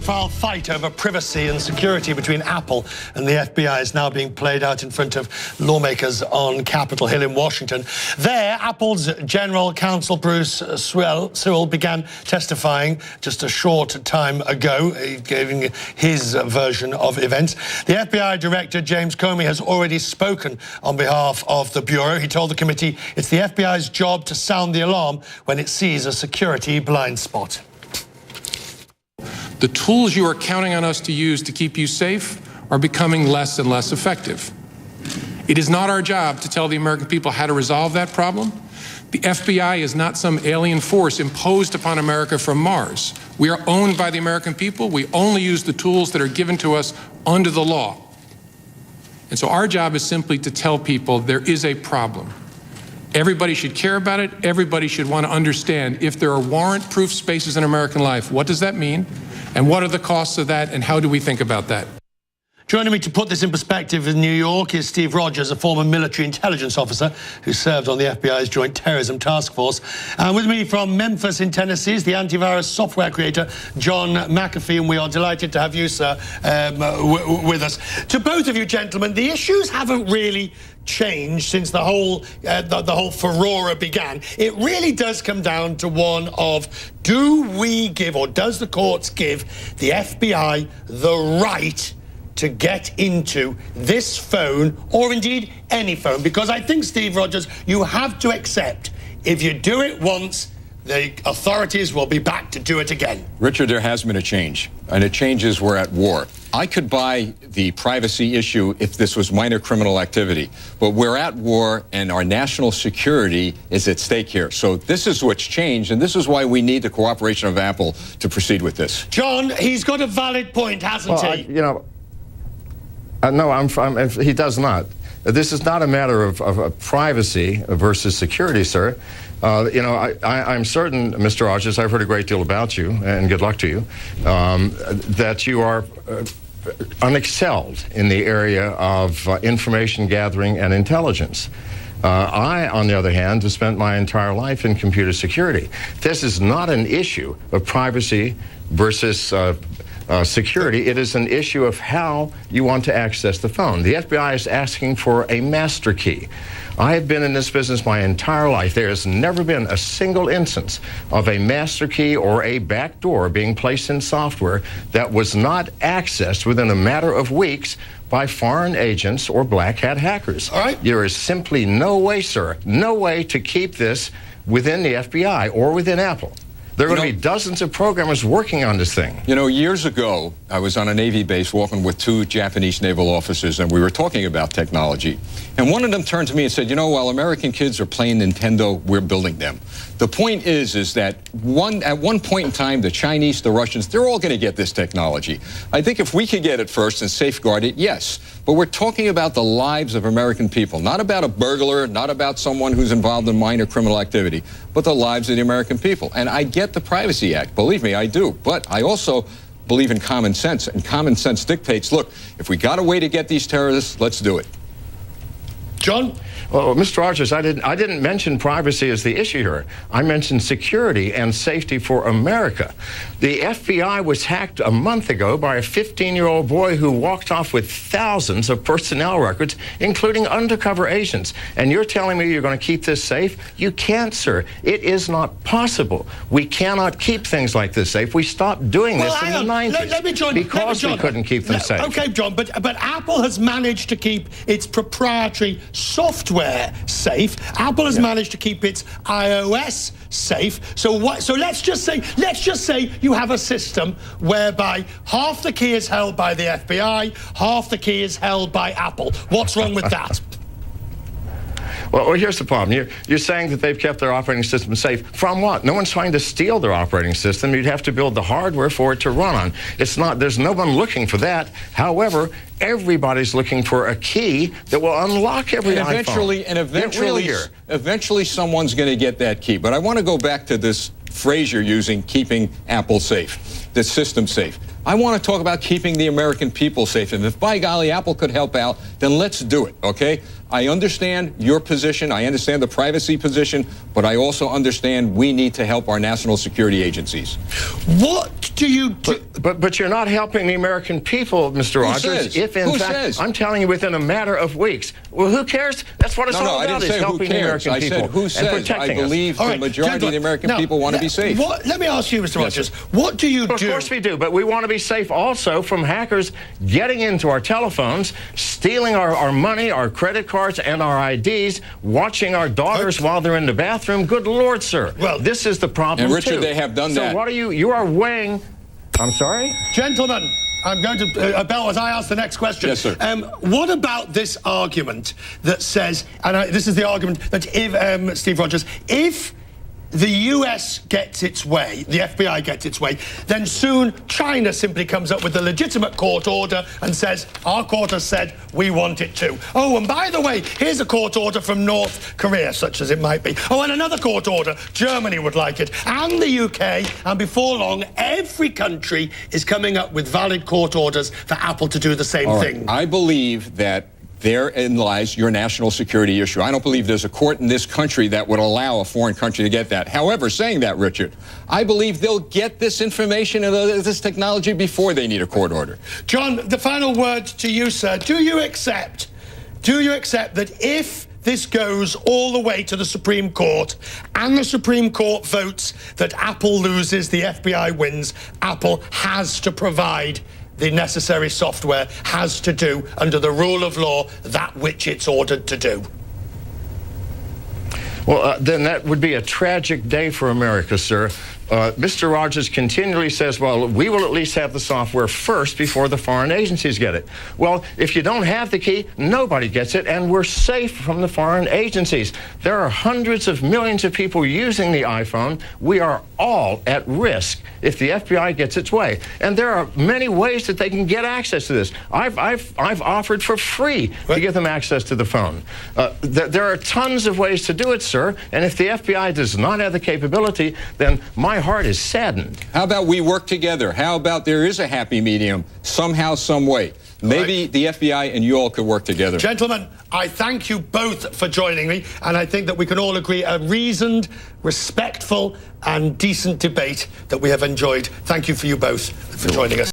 high-profile fight over privacy and security between Apple and the FBI is now being played out in front of lawmakers on Capitol Hill in Washington. There, Apple's General Counsel Bruce Sewell began testifying just a short time ago, giving his version of events. The FBI Director James Comey has already spoken on behalf of the Bureau. He told the committee it's the FBI's job to sound the alarm when it sees a security blind spot. The tools you are counting on us to use to keep you safe are becoming less and less effective. It is not our job to tell the American people how to resolve that problem. The FBI is not some alien force imposed upon America from Mars. We are owned by the American people. We only use the tools that are given to us under the law. And so our job is simply to tell people there is a problem. Everybody should care about it. Everybody should want to understand if there are warrant-proof spaces in American life, what does that mean? And what are the costs of that, and how do we think about that? Joining me to put this in perspective in New York is Steve Rogers, a former military intelligence officer who served on the FBI's Joint Terrorism Task Force. And with me from Memphis in Tennessee is the antivirus software creator, John McAfee, and we are delighted to have you, sir, with us. To both of you, gentlemen, the issues haven't really changed since the whole furore began. It really does come down to one of, do we give, or does the courts give the FBI the right to get into this phone, or indeed any phone? Because I think, Steve Rogers, you have to accept, if you do it once, the authorities will be back to do it again. Richard, there has been a change, and the change is we're at war. I could buy the privacy issue if this was minor criminal activity, but we're at war and our national security is at stake here. So this is what's changed, and this is why we need the cooperation of Apple to proceed with this. John, he's got a valid point, hasn't he? No, he does not. This is not a matter of privacy versus security, sir. I'm certain, Mr. Rogers, I've heard a great deal about you, and good luck to you, that you are unexcelled in the area of information gathering and intelligence. I, on the other hand, have spent my entire life in computer security. This is not an issue of privacy versus security. It is an issue of how you want to access the phone. The FBI is asking for a master key. I have been in this business my entire life. There has never been a single instance of a master key or a backdoor being placed in software that was not accessed within a matter of weeks by foreign agents or black hat hackers. All right. There is simply no way, sir, no way to keep this within the FBI or within Apple. There are going to be dozens of programmers working on this thing. You know, years ago, I was on a Navy base walking with two Japanese naval officers, and we were talking about technology. And one of them turned to me and said, you know, while American kids are playing Nintendo, we're building them. The point is that at one point in time, the Chinese, the Russians, they're all going to get this technology. I think if we could get it first and safeguard it, yes. But we're talking about the lives of American people, not about a burglar, not about someone who's involved in minor criminal activity, but the lives of the American people. And I get the Privacy Act. Believe me, I do. But I also believe in common sense, and common sense dictates, look, if we got a way to get these terrorists, let's do it. John? Well, Mr. Rogers, I didn't mention privacy as the issue here. I mentioned security and safety for America. The FBI was hacked a month ago by a 15-year-old boy who walked off with thousands of personnel records, including undercover agents. And you're telling me you're going to keep this safe? You can't, sir. It is not possible. We cannot keep things like this safe. We stopped doing this in the 90s because we couldn't keep them safe. Okay, John, but Apple has managed to keep its proprietary software safe. Apple has managed to keep its iOS safe. So let's just say you have a system whereby half the key is held by the FBI, half the key is held by Apple. What's wrong with that? Well, here's the problem. You're saying that they've kept their operating system safe. From what? No one's trying to steal their operating system. You'd have to build the hardware for it to run on. There's no one looking for that. However, everybody's looking for a key that will unlock every iPhone. Eventually someone's going to get that key. But I want to go back to this phrase you're using, keeping Apple safe, the system safe. I want to talk about keeping the American people safe. And if, by golly, Apple could help out, then let's do it, okay? I understand your position. I understand the privacy position, but I also understand we need to help our national security agencies. What do you do? But you're not helping the American people, Mr. Rogers. Says? If in Who fact, says? I'm telling you, within a matter of weeks. Well, who cares? That's what it's all I about. didn't say is who helping the cares. American I people said who and says. I protecting us. believe All the right, majority of the gentlemen, American now, people want to be safe. Let me ask you, Mr. Rogers, sir. what do you do? Of course we do, but we want to be safe also from hackers getting into our telephones, stealing our money, our credit cards, and our IDs, watching our daughters while they're in the bathroom. Good Lord, sir. Well, this is the problem, And Richard, too. they have done that. So what are you are weighing... I'm sorry? Gentlemen, I'm going to, Bell, as I ask the next question. Yes, sir. What about this argument that says, and this is the argument that if, Steve Rogers, if the US gets its way, the FBI gets its way, then soon China simply comes up with a legitimate court order and says, our court has said we want it too. Oh, and by the way, here's a court order from North Korea, such as it might be. Oh, and another court order, Germany would like it, and the UK, and before long, every country is coming up with valid court orders for Apple to do the same thing. I believe that therein lies your national security issue. I don't believe there's a court in this country that would allow a foreign country to get that. However, saying that, Richard, I believe they'll get this information and this technology before they need a court order. John, the final word to you, sir. Do you accept that if this goes all the way to the Supreme Court and the Supreme Court votes that Apple loses, the FBI wins, Apple has to provide the necessary software, has to do, under the rule of law, that which it's ordered to do? Well, then that would be a tragic day for America, sir. Mr. Rogers continually says, well, we will at least have the software first before the foreign agencies get it. Well, if you don't have the key, nobody gets it, and we're safe from the foreign agencies. There are hundreds of millions of people using the iPhone. We are all at risk if the FBI gets its way. And there are many ways that they can get access to this. I've offered for free to give them access to the phone. There are tons of ways to do it, sir, and if the FBI does not have the capability, then my heart is saddened. How about we work together? How about there is a happy medium somehow, some way? Maybe the FBI and you all could work together. Gentlemen, I thank you both for joining me, and I think that we can all agree a reasoned, respectful, and decent debate that we have enjoyed. Thank you for you both for joining us.